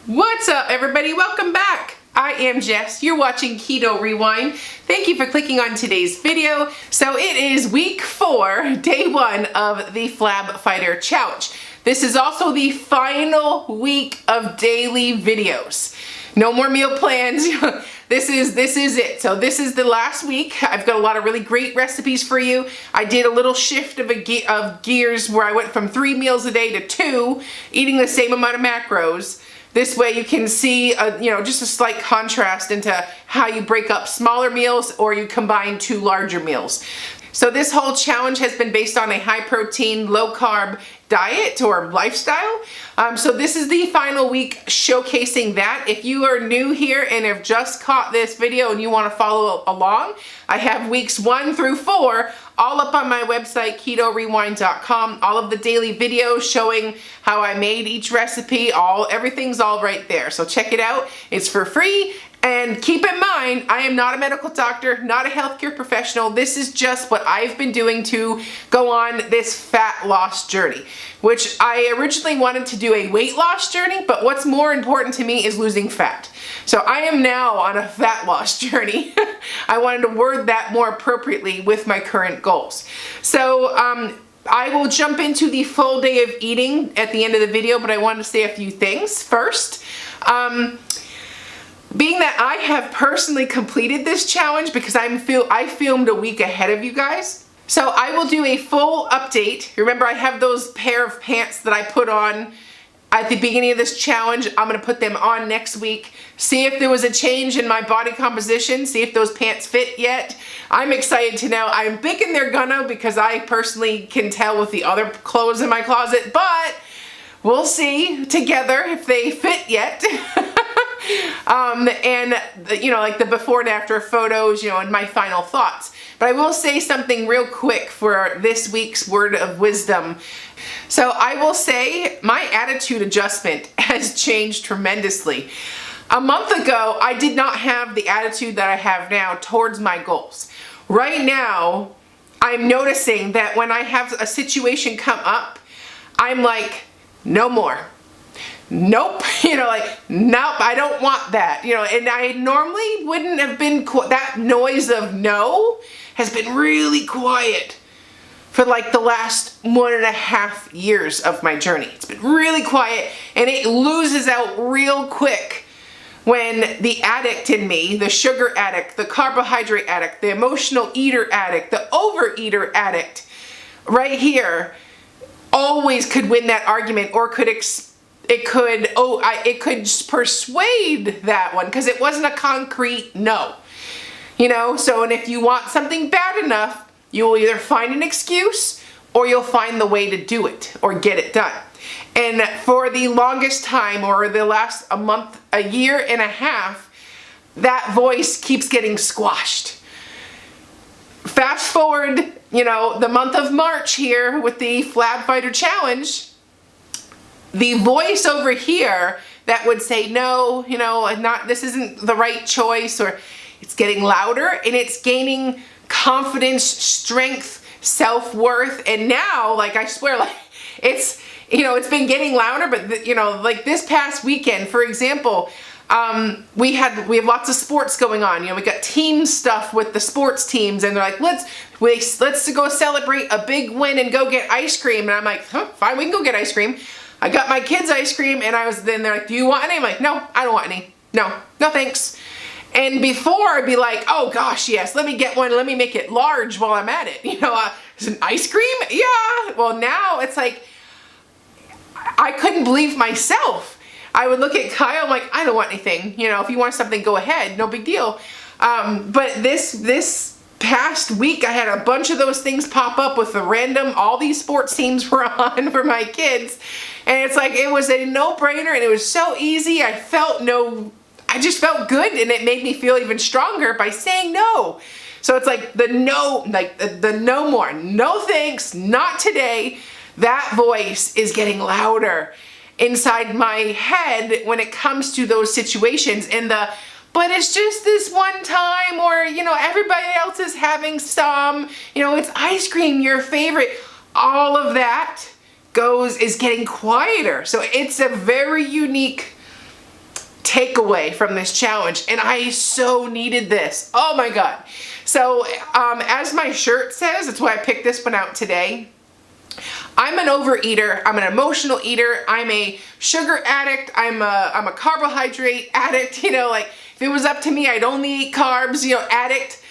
What's up, everybody? Welcome back. I am Jess. You're watching Keto Rewind. Thank you for clicking on today's video. So it is week 4, day 1 of the Flab Fighter Challenge. This is also the final week of daily videos. No more meal plans. This is it. So this is the last week. I've got a lot of really great recipes for you. I did a little shift of gears where I went from 3 meals a day to 2, eating the same amount of macros. This way you can see just a slight contrast into how you break up smaller meals or you combine 2 larger meals. So this whole challenge has been based on a high protein, low carb diet or lifestyle. So this is the final week showcasing that. If you are new here and have just caught this video and you want to follow along, I have weeks 1 through 4 all up on my website, KetoRewind.com. All of the daily videos showing how I made each recipe, everything's all right there. So check it out. It's for free. And keep in mind, I am not a medical doctor, not a healthcare professional. This is just what I've been doing to go on this fat loss journey, which I originally wanted to do a weight loss journey, but what's more important to me is losing fat. So I am now on a fat loss journey. I wanted to word that more appropriately with my current goals. So I will jump into the full day of eating at the end of the video, but I wanted to say a few things first. Being that I have personally completed this challenge because I filmed a week ahead of you guys. So I will do a full update. Remember, I have those pair of pants that I put on at the beginning of this challenge. I'm gonna put them on next week. See if there was a change in my body composition. See if those pants fit yet. I'm excited to know. I'm thinking they're gonna because I personally can tell with the other clothes in my closet, but we'll see together if they fit yet. And like the before and after photos, and my final thoughts. But I will say something real quick for this week's word of wisdom. So I will say my attitude adjustment has changed tremendously. A month ago, I did not have the attitude that I have now towards my goals. Right now, I'm noticing that when I have a situation come up, I'm like, no more. Nope, nope, I don't want that, and I normally wouldn't have been, that noise of no has been really quiet for like the last 1.5 years of my journey. It's been really quiet, and it loses out real quick when the addict in me, the sugar addict, the carbohydrate addict, the emotional eater addict, the overeater addict, right here, always could win that argument or it could persuade that one because it wasn't a concrete no. So, and if you want something bad enough, you will either find an excuse or you'll find the way to do it or get it done. And for the longest time, or the last a year and a half, that voice keeps getting squashed. Fast forward, the month of March here with the Flab Fighter Challenge, the voice over here that would say no, this isn't the right choice, or it's getting louder and it's gaining confidence, strength, self-worth, and now, I swear, it's been getting louder, but like this past weekend, for example, we have lots of sports going on. We got team stuff with the sports teams, and they're like, let's go celebrate a big win and go get ice cream. And I'm like, fine, we can go get ice cream. I got my kids ice cream, and they're like, do you want any? I'm like, no, I don't want any. No thanks. And before I'd be like, oh gosh, yes, let me get one. Let me make it large while I'm at it. Is an ice cream? Yeah. Well, now it's like, I couldn't believe myself. I would look at Kyle, I'm like, I don't want anything. If you want something, go ahead. No big deal. But this past week, I had a bunch of those things pop up with all these sports teams were on for my kids. And it's like, it was a no-brainer, and it was so easy. I just felt good, and it made me feel even stronger by saying no. So it's like the no more, no thanks, not today. That voice is getting louder inside my head when it comes to those situations, and but it's just this one time, or everybody else is having some, it's ice cream, your favorite. All of that is getting quieter. So it's a very unique takeaway from this challenge, and I so needed this. Oh my God. So as my shirt says, that's why I picked this one out today. I'm an overeater. I'm an emotional eater. I'm a sugar addict. I'm a carbohydrate addict. You know, like if it was up to me, I'd only eat carbs, you know, addict.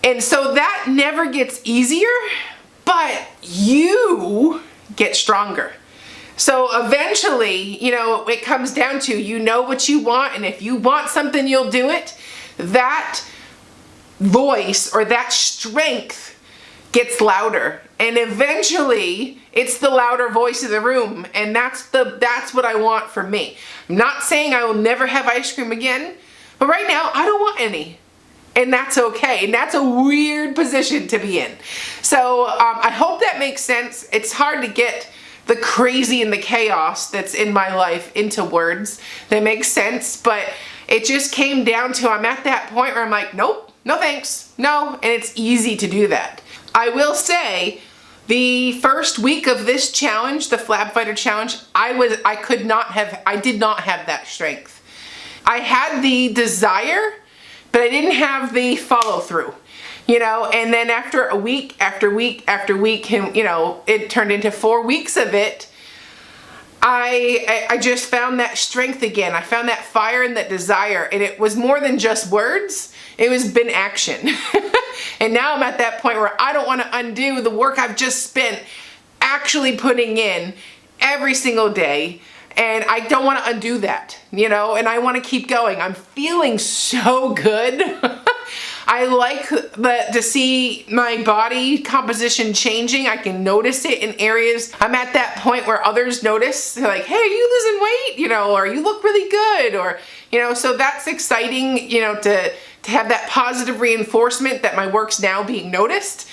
And so that never gets easier, but you get stronger. So eventually, you know, it comes down to, you know what you want, and if you want something, you'll do it. That voice or that strength gets louder, and eventually it's the louder voice of the room, and that's what I want for me. I'm not saying I will never have ice cream again, but right now I don't want any. And that's okay. And that's a weird position to be in. So I hope that makes sense. It's hard to get the crazy and the chaos that's in my life into words that make sense. But it just came down to, I'm at that point where I'm like, nope, no thanks, no. And it's easy to do that. I will say, the first week of this challenge, the Flab Fighter challenge, I did not have that strength. I had the desire, but I didn't have the follow through, you know, and then after a week, after week, after week, you know, it turned into 4 weeks of it. I just found that strength again. I found that fire and that desire, and it was more than just words. It was been action. And now I'm at that point where I don't want to undo the work I've just spent actually putting in every single day. And I don't want to undo that, you know, and I want to keep going. I'm feeling so good. I like to see my body composition changing. I can notice it in areas. I'm at that point where others notice. They're like, hey, are you losing weight? You know, or you look really good, or, you know, so that's exciting, you know, to have that positive reinforcement that my work's now being noticed.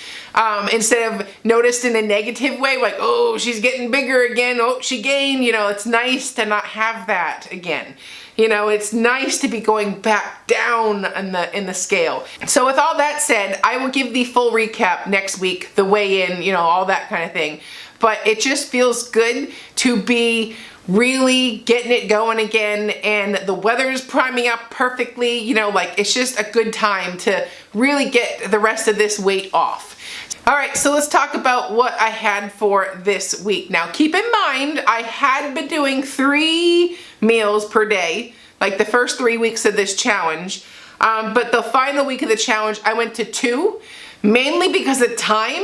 Instead of noticed in a negative way, like, oh, she's getting bigger again, oh, she gained, you know, it's nice to not have that again. You know, it's nice to be going back down in the scale. So with all that said, I will give the full recap next week, the weigh-in, you know, all that kind of thing. But it just feels good to be really getting it going again, and the weather's priming up perfectly, you know, like it's just a good time to really get the rest of this weight off. All right, so let's talk about what I had for this week. Now, keep in mind, I had been doing 3 meals per day, like the first 3 weeks of this challenge. But the final week of the challenge, I went to 2, mainly because of time.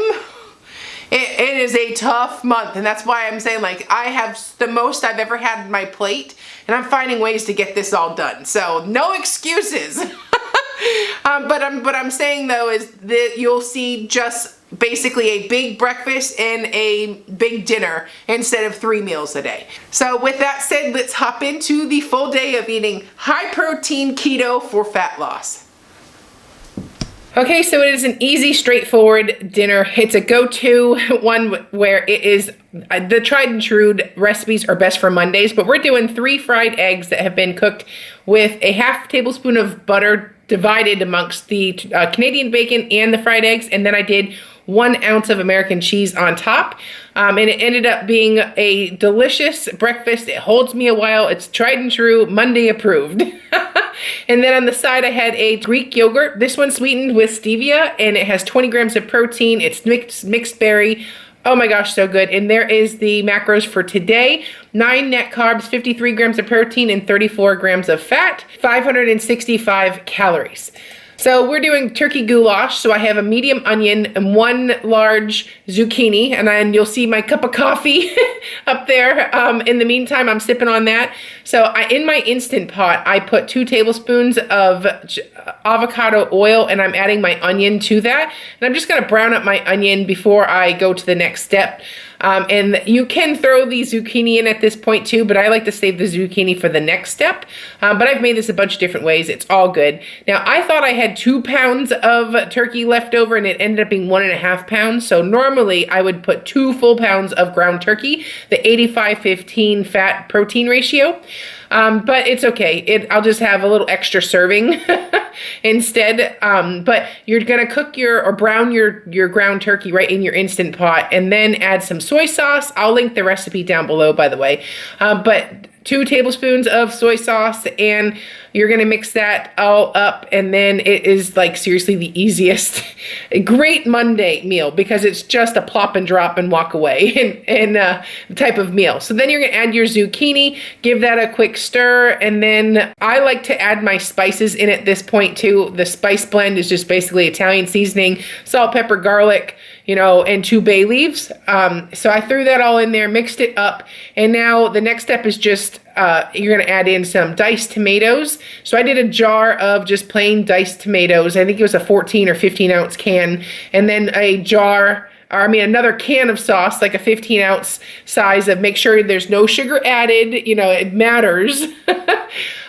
It is a tough month, and that's why I'm saying, like, I have the most I've ever had on my plate, and I'm finding ways to get this all done. So no excuses. But I'm saying though is that you'll see just basically a big breakfast and a big dinner instead of 3 meals a day. So with that said, let's hop into the full day of eating high protein keto for fat loss. Okay, so it is an easy, straightforward dinner. It's a go-to one where it is the tried and true recipes are best for Mondays, but we're doing 3 fried eggs that have been cooked with a ½ tablespoon of butter divided amongst the Canadian bacon and the fried eggs, and then I did 1 ounce of American cheese on top. And it ended up being a delicious breakfast. It holds me a while. It's tried and true, Monday approved. And then on the side, I had a Greek yogurt. This one's sweetened with stevia, and it has 20 grams of protein. It's mixed berry. Oh my gosh, so good. And there is the macros for today. 9 net carbs, 53 grams of protein, and 34 grams of fat, 565 calories. So we're doing turkey goulash. So I have a medium onion and 1 large zucchini, and then you'll see my cup of coffee up there. In the meantime, I'm sipping on that. So in my Instant Pot, I put 2 tablespoons of avocado oil, and I'm adding my onion to that. And I'm just gonna brown up my onion before I go to the next step. And you can throw the zucchini in at this point too, but I like to save the zucchini for the next step. But I've made this a bunch of different ways. It's all good. Now, I thought I had 2 pounds of turkey left over, and it ended up being 1.5 pounds. So normally I would put 2 full pounds of ground turkey, the 85-15 fat protein ratio. But it's okay. I'll just have a little extra serving instead. But you're gonna cook or brown your ground turkey right in your Instant Pot, and then add some soy sauce. I'll link the recipe down below, by the way. But 2 tablespoons of soy sauce, and you're gonna mix that all up, and then it is like seriously the easiest, great Monday meal because it's just a plop and drop and walk away and type of meal. So then you're gonna add your zucchini, give that a quick stir, and then I like to add my spices in at this point too. The spice blend is just basically Italian seasoning, salt, pepper, garlic, you know, and 2 bay leaves. So I threw that all in there, mixed it up, and now the next step is just you're gonna add in some diced tomatoes. So I did a jar of just plain diced tomatoes. I think it was a 14 or 15 ounce can, and then another can of sauce, like a 15 ounce size of, make sure there's no sugar added, you know, it matters.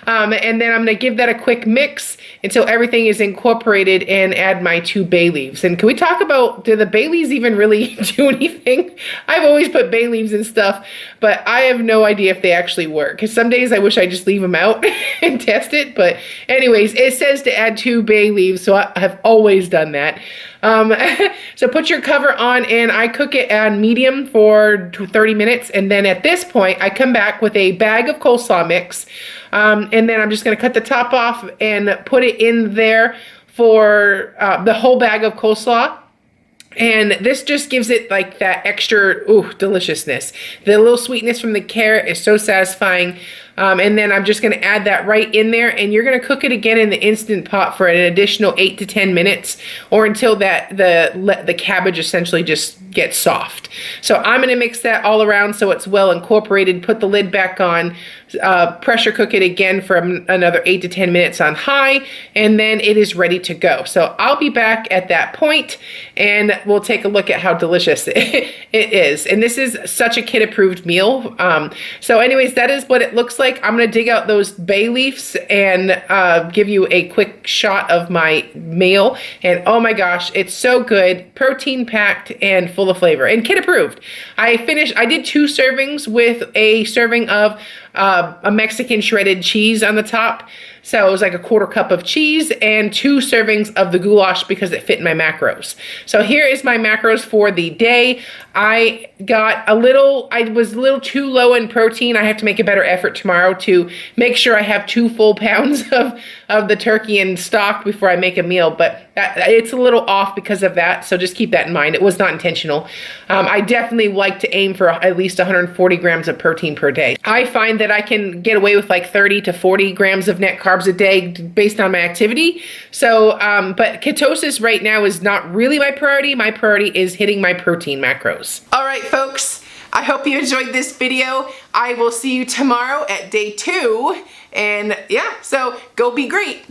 And then I'm gonna give that a quick mix until everything is incorporated and add my 2 bay leaves. And can we talk about, do the bay leaves even really do anything? I've always put bay leaves in stuff, but I have no idea if they actually work. Because some days I wish I just leave them out and test it. But anyways, it says to add 2 bay leaves, so I have always done that. So put your cover on, and I cook it on medium for 30 minutes. And then at this point, I come back with a bag of coleslaw mix. And then I'm just going to cut the top off and put it in there for the whole bag of coleslaw. And this just gives it like that extra, deliciousness. The little sweetness from the carrot is so satisfying. And then I'm just gonna add that right in there, and you're gonna cook it again in the Instant Pot for an additional 8 to 10 minutes, or until the cabbage essentially just gets soft. So I'm gonna mix that all around so it's well incorporated, put the lid back on, pressure cook it again for another 8 to 10 minutes on high, and then it is ready to go. So I'll be back at that point, and we'll take a look at how delicious it is. And this is such a kid-approved meal. So anyways, that is what it looks like. I'm gonna dig out those bay leaves and give you a quick shot of my meal. And oh my gosh, it's so good, protein packed and full of flavor, and kid approved. I did 2 servings with a serving of a Mexican shredded cheese on the top. So it was like a 1/4 cup of cheese and 2 servings of the goulash because it fit in my macros. So here is my macros for the day. I was a little too low in protein. I have to make a better effort tomorrow to make sure I have 2 full pounds of the turkey in stock before I make a meal, but it's a little off because of that. So just keep that in mind. It was not intentional. I definitely like to aim for at least 140 grams of protein per day. I find that I can get away with like 30 to 40 grams of net carbs a day based on my activity. So, but ketosis right now is not really my priority. My priority is hitting my protein macros. All right, folks, I hope you enjoyed this video. I will see you tomorrow at day 2. And yeah, so go be great.